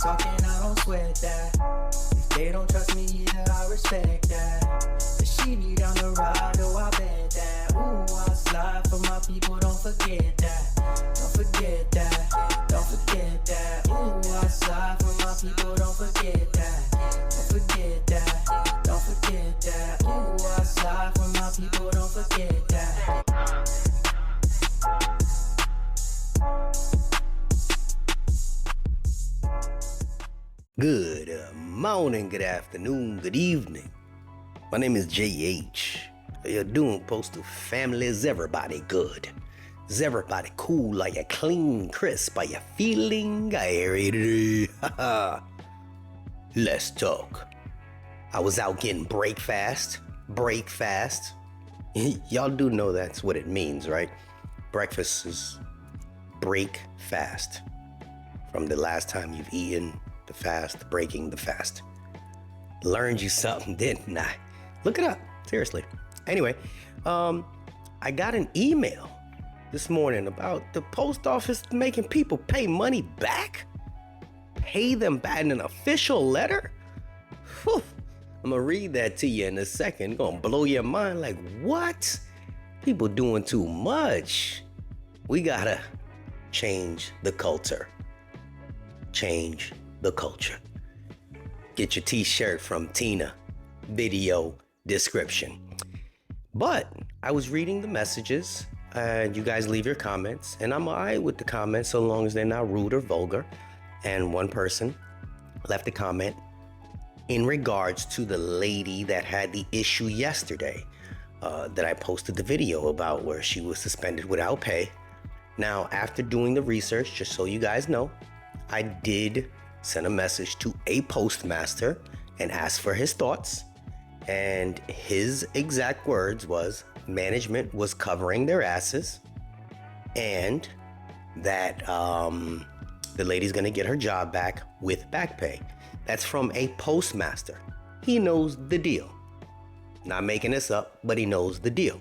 talking, I don't sweat that. If they don't trust me either, I respect that. But she need down the ride, oh I bet that. Ooh, I slide for my people, don't forget that. Don't forget that, don't forget that. Ooh, I slide for my people, don't forget that. Don't forget that, don't forget that. Ooh, I slide for my people, don't forget that. Good morning, good afternoon, good evening. My name is JH. How you doing, Postal family? Is everybody good? Is everybody cool? Are you clean, crisp? Are you feeling airy? Let's talk. I was out getting break fast. Y'all do know that's what it means, right? Breakfast is break fast. From the last time you've eaten the fast, breaking the fast. Learned you something, didn't I? Look it up, seriously. Anyway, I got an email this morning about the post office making people pay money back? Pay them back in an official letter? Whew. I'm gonna read that to you in a second. Gonna blow your mind like, what? People doing too much. We gotta change the culture. Change the culture. Get your t-shirt from Tina. Video description. But I was reading the messages and you guys leave your comments, and I'm all right with the comments so long as they're not rude or vulgar. And one person left a comment in regards to the lady that had the issue yesterday that I posted the video about, where she was suspended without pay. Now, after doing the research, just so you guys know, I did send a message to a postmaster and asked for his thoughts. And his exact words was, management was covering their asses and that the lady's gonna get her job back with back pay. That's from a postmaster. He knows the deal. Not making this up, but he knows the deal.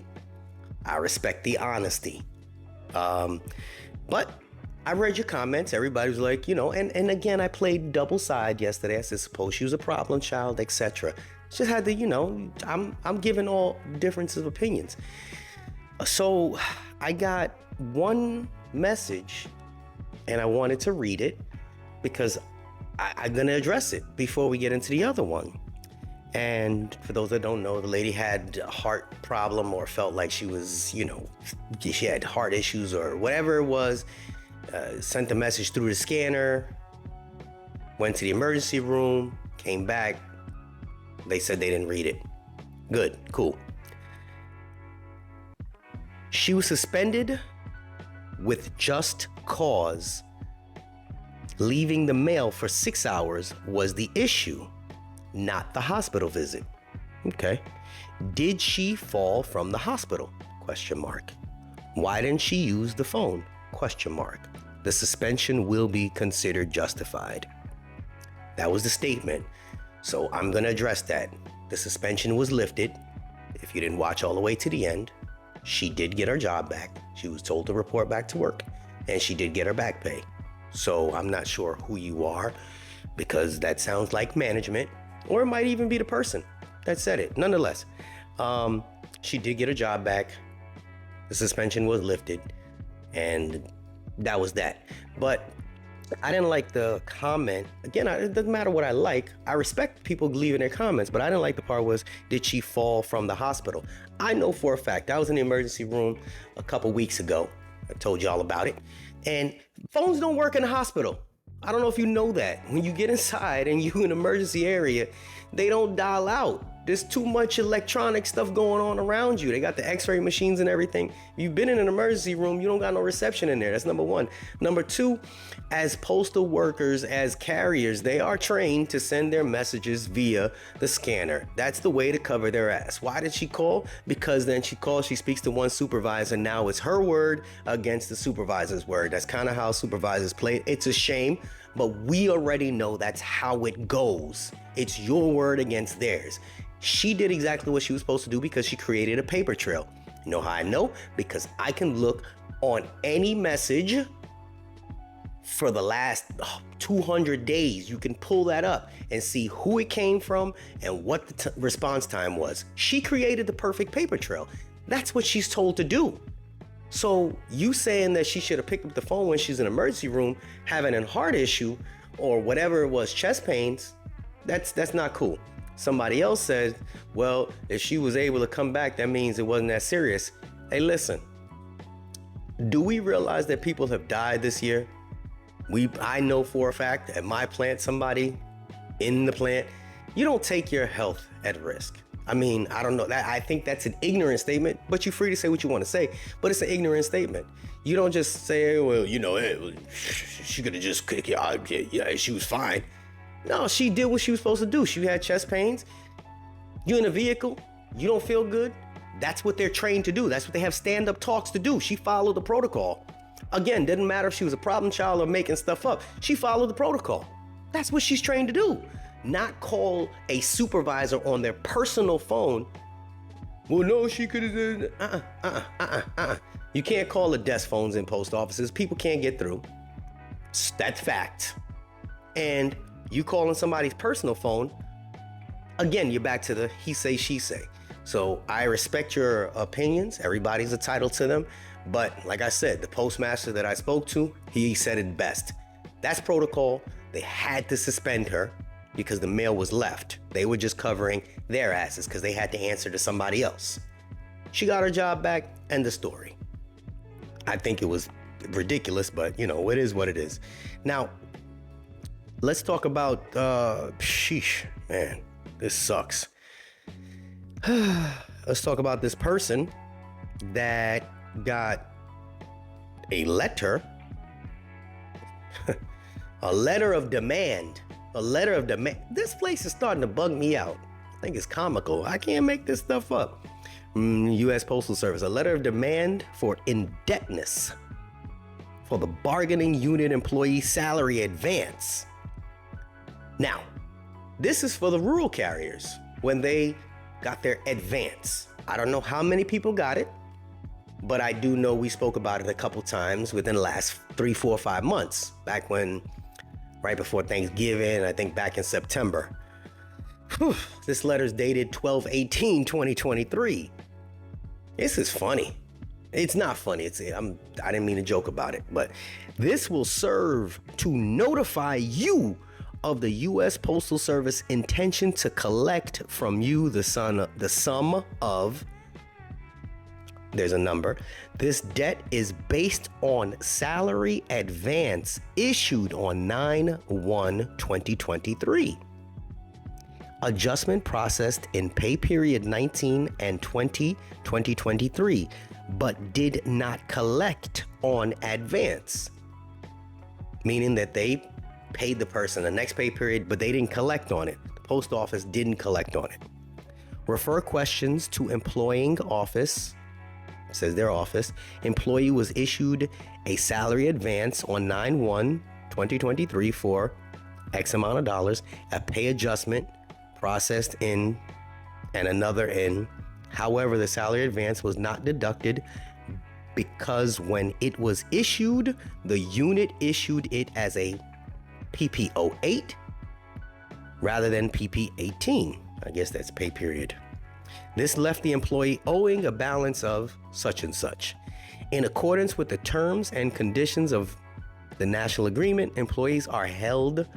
I respect the honesty. But I read your comments. Everybody was like, and again, I played double side yesterday. I said, suppose she was a problem child, etc. Just had to, I'm giving all differences of opinions. So I got one message and I wanted to read it because I'm going to address it before we get into the other one. And for those that don't know, the lady had a heart problem or felt like she was, she had heart issues or whatever it was. Sent the message through the scanner, went to the emergency room, came back. They said they didn't read it. Good, cool. She was suspended with just cause. Leaving the mail for 6 hours was the issue, not the hospital visit. Okay. Did she fall from the hospital? Question mark. Why didn't she use the phone? Question mark. The suspension will be considered justified. That was the statement. So I'm going to address that. The suspension was lifted. If you didn't watch all the way to the end, she did get her job back. She was told to report back to work, and she did get her back pay. So I'm not sure who you are, because that sounds like management, or it might even be the person that said it. Nonetheless, she did get her job back. The suspension was lifted, and that was that. But I didn't like the comment. Again, it doesn't matter what I like. I respect people leaving their comments, but I didn't like the part was, did she fall from the hospital? I know for a fact, I was in the emergency room a couple weeks ago. I told you all about it. And phones don't work in the hospital. I don't know if you know that. When you get inside and you're in an emergency area, they don't dial out. There's too much electronic stuff going on around you. They got the x-ray machines and everything. If you've been in an emergency room, you don't got no reception in there. That's number one. Number two, as postal workers, as carriers, they are trained to send their messages via the scanner. That's the way to cover their ass. Why did she call? Because then she calls, she speaks to one supervisor. Now it's her word against the supervisor's word. That's kind of how supervisors play. It's a shame, but we already know that's how it goes. It's your word against theirs. She did exactly what she was supposed to do because she created a paper trail. You know how I know? Because I can look on any message for the last 200 days. You can pull that up and see who it came from and what the response time was. She created the perfect paper trail. That's what she's told to do. So you saying that she should have picked up the phone when she's in an emergency room having a heart issue or whatever it was, chest pains, that's not cool. Somebody else said, well, if she was able to come back, that means it wasn't that serious. Hey, listen, do we realize that people have died this year? I know for a fact at my plant, somebody in the plant, you don't take your health at risk. I mean, I don't know. I think that's an ignorant statement, but you're free to say what you want to say, but it's an ignorant statement. You don't just say, well, you know, she could have just, yeah, she was fine. No, she did what she was supposed to do. She had chest pains. You in a vehicle, you don't feel good. That's what they're trained to do. That's what they have stand-up talks to do. She followed the protocol. Again, didn't matter if she was a problem child or making stuff up. She followed the protocol. That's what she's trained to do. Not call a supervisor on their personal phone. Well, no, she could have. You can't call the desk phones in post offices. People can't get through. That's fact. And you calling somebody's personal phone, again, you're back to the he say, she say. So I respect your opinions. Everybody's entitled to them. But like I said, the postmaster that I spoke to, he said it best. That's protocol. They had to suspend her because the mail was left. They were just covering their asses because they had to answer to somebody else. She got her job back, end of story. I think it was ridiculous, but you know, it is what it is. Now, let's talk about, sheesh, man, this sucks. Let's talk about this person that got a letter, a letter of demand. This place is starting to bug me out. I think it's comical. I can't make this stuff up. U.S. Postal Service, a letter of demand for indebtedness for the bargaining unit employee salary advance. Now, this is for the rural carriers when they got their advance. I don't know how many people got it, but I do know we spoke about it a couple times within the last 3, 4, 5 months, back when, right before Thanksgiving, I think back in September. Whew, this letter's dated 12/18/2023. This is funny. It's not funny. I didn't mean to joke about it, but this will serve to notify you of the U.S. Postal Service intention to collect from you the sum of, there's a number. This debt is based on salary advance issued on 9/1/2023. Adjustment processed in pay period 19 and 2023, but did not collect on advance. Meaning that they paid the person the next pay period, but they didn't collect on it. The post office didn't collect on it. Refer questions to employing office. It says their office. Employee was issued a salary advance on 9/1/2023 for X amount of dollars, a pay adjustment processed in and another in. However, the salary advance was not deducted because when it was issued, the unit issued it as a PP08 rather than PP18. I guess that's pay period. This left the employee owing a balance of such and such. In accordance with the terms and conditions of the national agreement, employees are held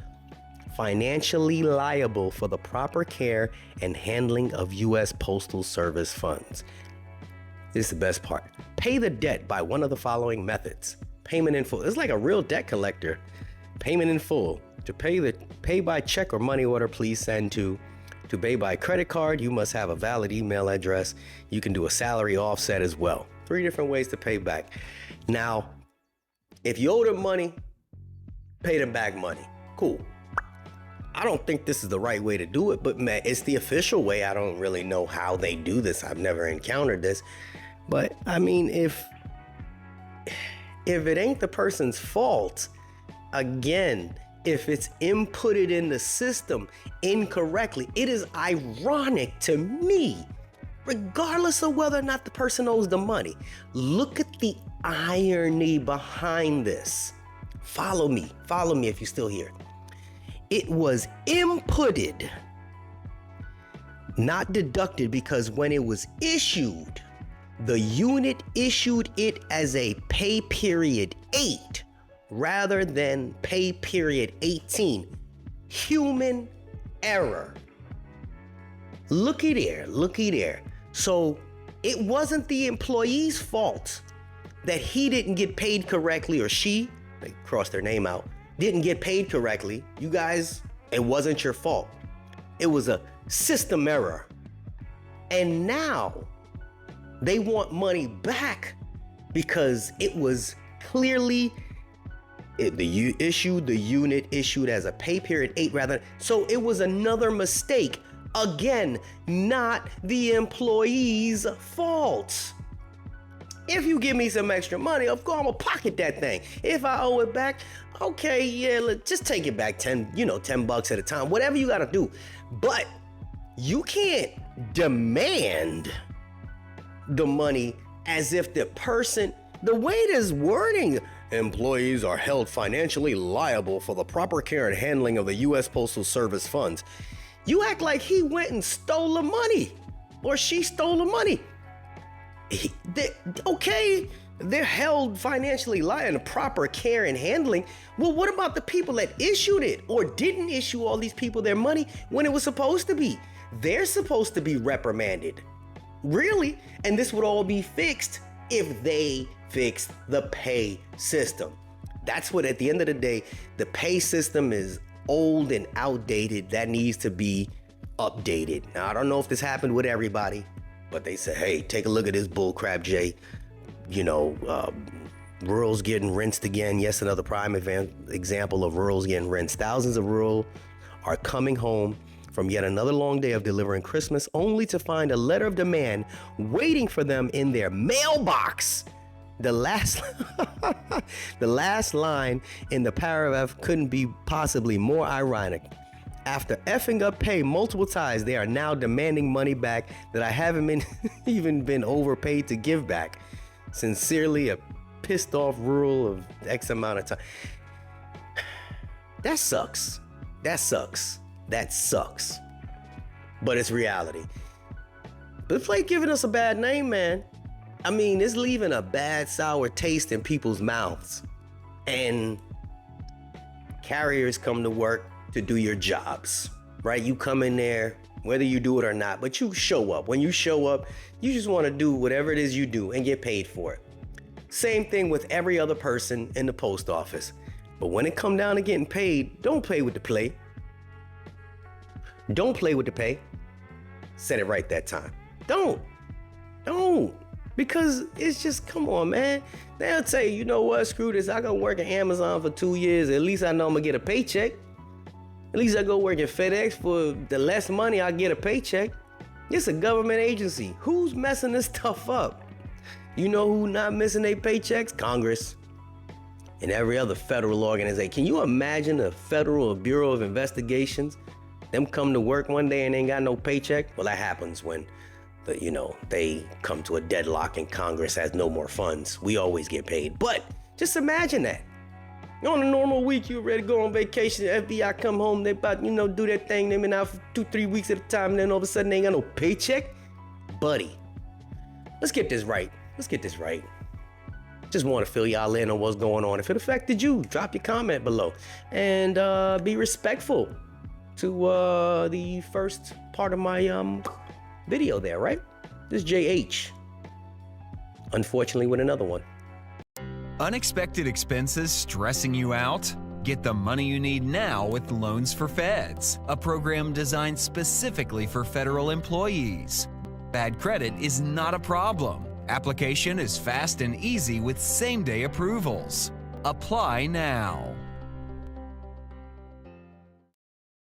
financially liable for the proper care and handling of U.S. Postal Service funds. This is the best part. Pay the debt by one of the following methods. Payment in full. It's like a real debt collector. Payment in full. To pay by check or money order, please send to pay by credit card. You must have a valid email address. You can do a salary offset as well. 3 different ways to pay back. Now, if you owe them money, pay them back money. Cool. I don't think this is the right way to do it, but man, it's the official way. I don't really know how they do this. I've never encountered this. But I mean, if it ain't the person's fault, again, if it's inputted in the system incorrectly, it is ironic to me, regardless of whether or not the person owes the money. Look at the irony behind this. Follow me if you're still here. It was inputted, not deducted, because when it was issued, the unit issued it as a pay period 8 rather than pay period 18. Human error. Looky there. So it wasn't the employee's fault that he didn't get paid correctly, or she, they crossed their name out, didn't get paid correctly. You guys, it wasn't your fault. It was a system error. And now they want money back because it was clearly the unit issued as a pay period 8 rather. So it was another mistake. Again, not the employee's fault. If you give me some extra money, of course I'm gonna pocket that thing. If I owe it back, okay, yeah, just take it back $10 at a time, whatever you gotta do. But you can't demand the money as if the way this wording, employees are held financially liable for the proper care and handling of the U.S. Postal Service funds. You act like he went and stole the money, or she stole the money. They're held financially liable in the proper care and handling. Well, what about the people that issued it or didn't issue all these people their money when it was supposed to be? They're supposed to be reprimanded. Really? And this would all be fixed if they fixed the pay system. That's what, at the end of the day, the pay system is old and outdated. That needs to be updated. Now, I don't know if this happened with everybody, but they said, hey, take a look at this bullcrap, Jay. Rural's getting rinsed again. Yes, another prime example of rural's getting rinsed. Thousands of rural are coming home from yet another long day of delivering Christmas, only to find a letter of demand waiting for them in their mailbox. The last line in the paragraph couldn't be possibly more ironic. After effing up pay multiple times, they are now demanding money back that I haven't even been overpaid to give back. Sincerely, a pissed off rural of X amount of time. That sucks. But it's reality. But it's like giving us a bad name, man. I mean, it's leaving a bad, sour taste in people's mouths. And carriers come to work to do your jobs, right? You come in there, whether you do it or not, but you show up. When you show up, you just want to do whatever it is you do and get paid for it. Same thing with every other person in the post office. But when it comes down to getting paid, don't play with the play. Don't play with the pay. Said it right that time. Don't. Because it's just, come on, man. They'll tell you, you know what, screw this. I go work at Amazon for 2 years. At least I know I'm gonna get a paycheck. At least I go work at FedEx for the less money, I get a paycheck. It's a government agency. Who's messing this stuff up? You know who not missing their paychecks? Congress and every other federal organization. Can you imagine the Federal Bureau of Investigations? Them come to work one day and ain't got no paycheck? Well, that happens when they come to a deadlock and Congress has no more funds. We always get paid. But just imagine that. On a normal week, you're ready to go on vacation. The FBI come home, they about, do their thing. They've been out for 2-3 weeks at a time, and then all of a sudden they ain't got no paycheck. Buddy, let's get this right. Just want to fill y'all in on what's going on. If it affected you, drop your comment below. And be respectful to the first part of my video there, right? This is JH. Unfortunately, with another one. Unexpected expenses stressing you out? Get the money you need now with Loans for Feds, a program designed specifically for federal employees. Bad credit is not a problem. Application is fast and easy with same-day approvals. Apply now.